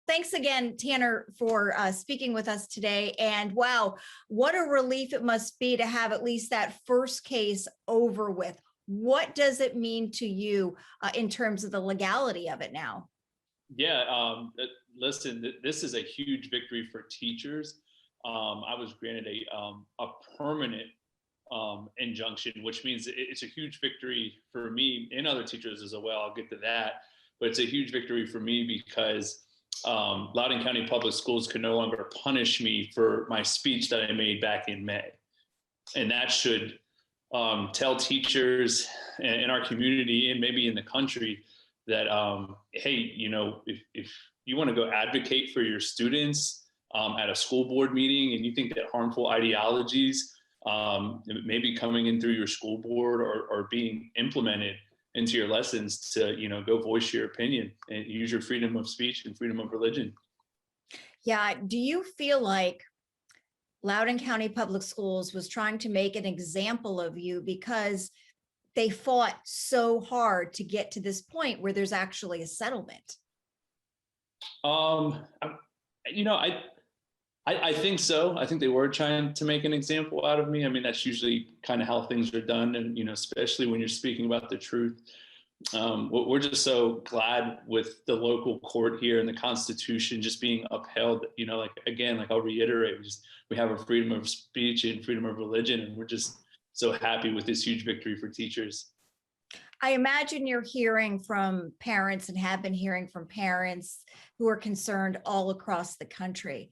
thanks again, Tanner, for speaking with us today. And wow, what a relief it must be to have at least that first case over with. What does it mean to you in terms of the legality of it now? Yeah, listen, this is a huge victory for teachers. I was granted a permanent injunction, which means it's a huge victory for me and other teachers as well. I'll get to that, but it's a huge victory for me because Loudoun County Public Schools could no longer punish me for my speech that I made back in May. And that should tell teachers in our community and maybe in the country that, hey, you know, if you want to go advocate for your students at a school board meeting and you think that harmful ideologies may be coming in through your school board or being implemented into your lessons, to, you know, go voice your opinion and use your freedom of speech and freedom of religion. Yeah. Do you feel like Loudoun County Public Schools was trying to make an example of you because they fought so hard to get to this point where there's actually a settlement? You know, I think so. I think they were trying to make an example out of me. I mean, that's usually kind of how things are done. And, you know, especially when you're speaking about the truth. We're just so glad with the local court here and the Constitution just being upheld. You know, like, again, like I'll reiterate, we have a freedom of speech and freedom of religion, and we're just so happy with this huge victory for teachers. I imagine you're hearing from parents and have been hearing from parents who are concerned all across the country.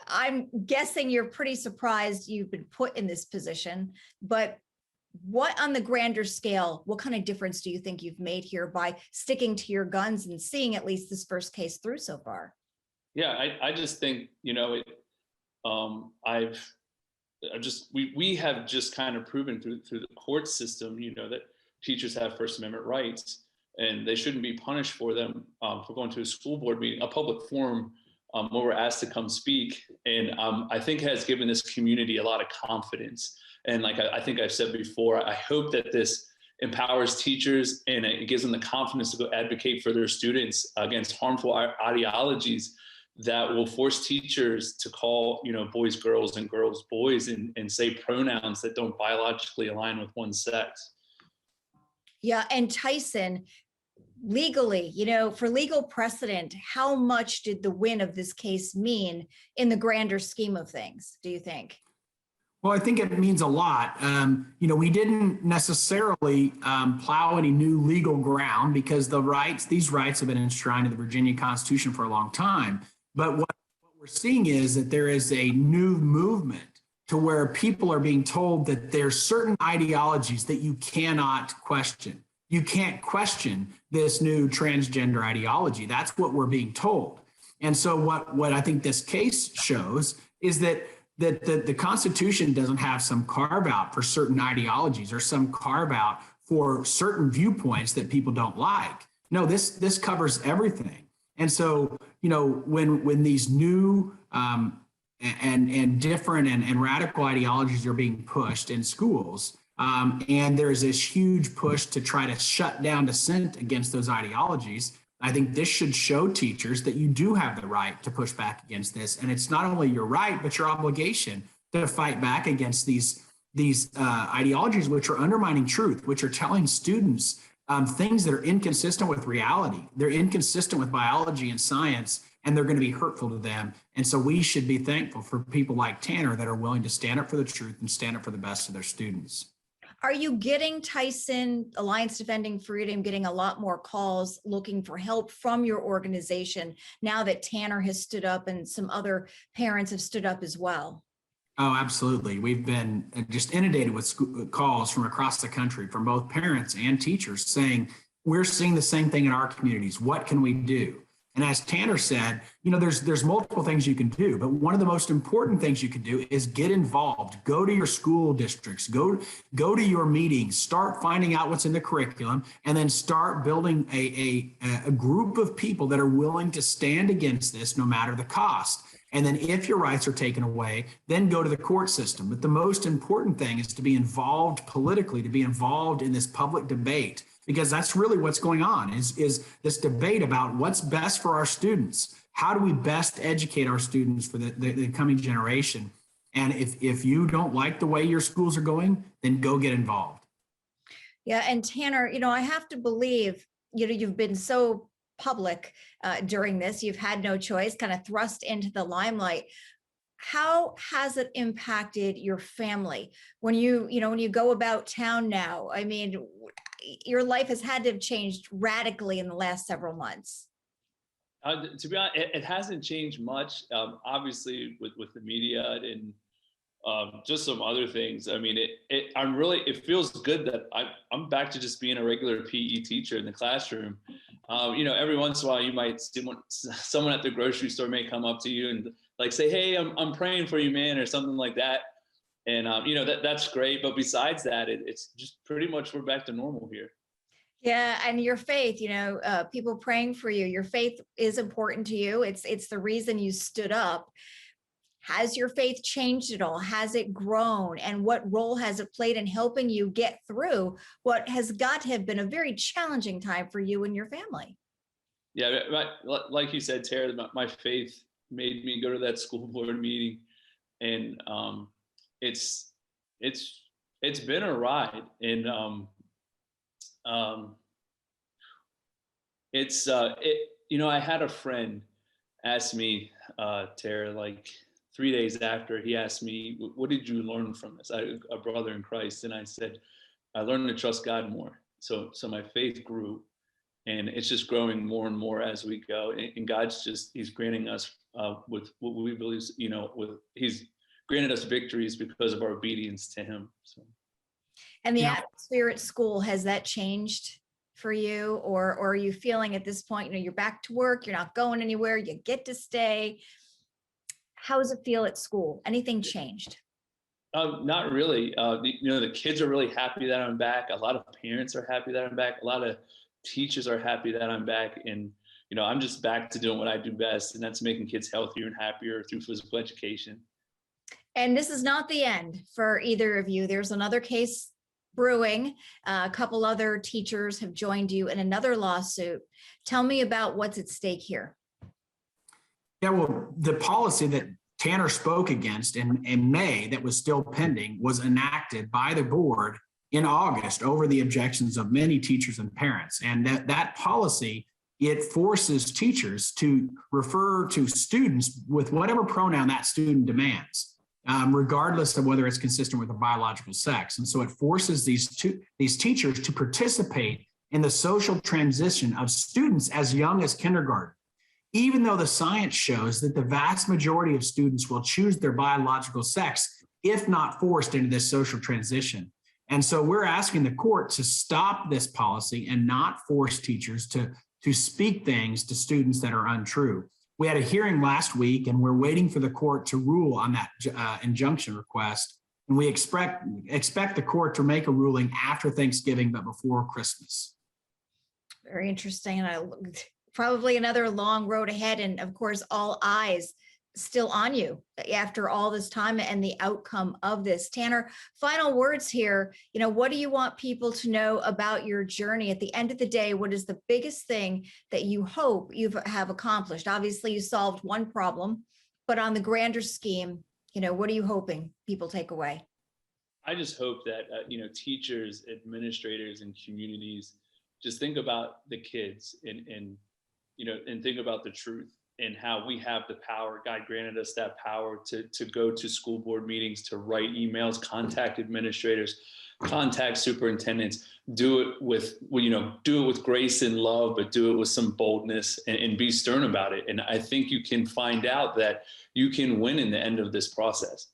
I'm guessing you're pretty surprised you've been put in this position, but what, on the grander scale, what kind of difference do you think you've made here by sticking to your guns and seeing at least this first case through so far? Yeah, I just think, you know, we have just kind of proven through the court system, you know, that teachers have First Amendment rights and they shouldn't be punished for them for going to a school board meeting, a public forum where we're asked to come speak. And I think has given this community a lot of confidence. And like I think I've said before, I hope that this empowers teachers and it gives them the confidence to go advocate for their students against harmful ideologies that will force teachers to call, you know, boys girls and girls boys and say pronouns that don't biologically align with one sex. Yeah, and Tyson, legally, you know, for legal precedent, how much did the win of this case mean in the grander scheme of things, do you think? Well, I think it means a lot. You know, we didn't necessarily plow any new legal ground because these rights have been enshrined in the Virginia Constitution for a long time. But what we're seeing is that there is a new movement to where people are being told that there's certain ideologies that you cannot question. You can't question this new transgender ideology. That's what we're being told. And so what I think this case shows is that the Constitution doesn't have some carve out for certain ideologies or some carve out for certain viewpoints that people don't like. No, this covers everything. And so, you know, when these new and different and radical ideologies are being pushed in schools, and there's this huge push to try to shut down dissent against those ideologies, I think this should show teachers that you do have the right to push back against this. And it's not only your right, but your obligation to fight back against these ideologies, which are undermining truth, which are telling students things that are inconsistent with reality. They're inconsistent with biology and science, and they're going to be hurtful to them. And so we should be thankful for people like Tanner that are willing to stand up for the truth and stand up for the best of their students. Are you getting, Tyson, Alliance Defending Freedom, getting a lot more calls looking for help from your organization now that Tanner has stood up and some other parents have stood up as well? Oh, absolutely. We've been just inundated with calls from across the country from both parents and teachers saying, we're seeing the same thing in our communities. What can we do? And as Tanner said, you know, there's multiple things you can do, but one of the most important things you can do is get involved. Go to your school districts, go to your meetings, start finding out what's in the curriculum, and then start building a group of people that are willing to stand against this no matter the cost. And then if your rights are taken away, then go to the court system. But the most important thing is to be involved politically, to be involved in this public debate, because that's really what's going on is this debate about what's best for our students. how do we best educate our students for the coming generation? And if you don't like the way your schools are going, then go get involved. Yeah, and Tanner, I have to believe, you've been so public during this, you've had no choice, kind of thrust into the limelight. How has it impacted your family when when you go about town now? I mean, your life has had to have changed radically in the last several months. To be honest, it hasn't changed much. Obviously, with the media and just some other things. I mean, it feels good that I'm back to just being a regular PE teacher in the classroom. Every once in a while, you might see someone at the grocery store may come up to you and like say, "Hey, I'm praying for you, man," or something like that. And that's great. But besides that, it's just pretty much we're back to normal here. Yeah, and your faith, people praying for you. Your faith is important to you. It's the reason you stood up. Has your faith changed at all? Has it grown? And what role has it played in helping you get through what has got to have been a very challenging time for you and your family? Yeah, like you said, Tara, my faith made me go to that school board meeting, and it's been a ride, and I had a friend ask me, Tara, like 3 days after, he asked me, "What did you learn from this?" A brother in Christ, and I said, "I learned to trust God more." So my faith grew, and it's just growing more and more as we go. And He's granting us with what we believe, He's granted us victories because of our obedience to Him. So. And the atmosphere at school, has that changed for you? Or are you feeling at this point, you're back to work, you're not going anywhere, you get to stay? How does it feel at school? Anything changed? Not really. The kids are really happy that I'm back. A lot of parents are happy that I'm back. A lot of teachers are happy that I'm back. And, I'm just back to doing what I do best, and that's making kids healthier and happier through physical education. And this is not the end for either of you. There's another case brewing. A couple other teachers have joined you in another lawsuit. Tell me about what's at stake here. Yeah, well, the policy that Tanner spoke against in May that was still pending was enacted by the board in August over the objections of many teachers and parents. And that policy, it forces teachers to refer to students with whatever pronoun that student demands, regardless of whether it's consistent with the biological sex. And so it forces these teachers to participate in the social transition of students as young as kindergarten, even though the science shows that the vast majority of students will choose their biological sex if not forced into this social transition. And so we're asking the court to stop this policy and not force teachers to speak things to students that are untrue. We had a hearing last week, and we're waiting for the court to rule on that injunction request. And we expect the court to make a ruling after Thanksgiving, but before Christmas. Very interesting. And probably another long road ahead. And of course, all eyes still on you after all this time and the outcome of this. Tanner, final words here. What do you want people to know about your journey? At the end of the day, what is the biggest thing that you hope you have accomplished? Obviously, you solved one problem, but on the grander scheme, what are you hoping people take away? I just hope that, teachers, administrators, and communities just think about the kids and think about the truth and how we have the power. God granted us that power to go to school board meetings, to write emails, contact administrators, contact superintendents, do it with grace and love, but do it with some boldness and be stern about it. And I think you can find out that you can win in the end of this process.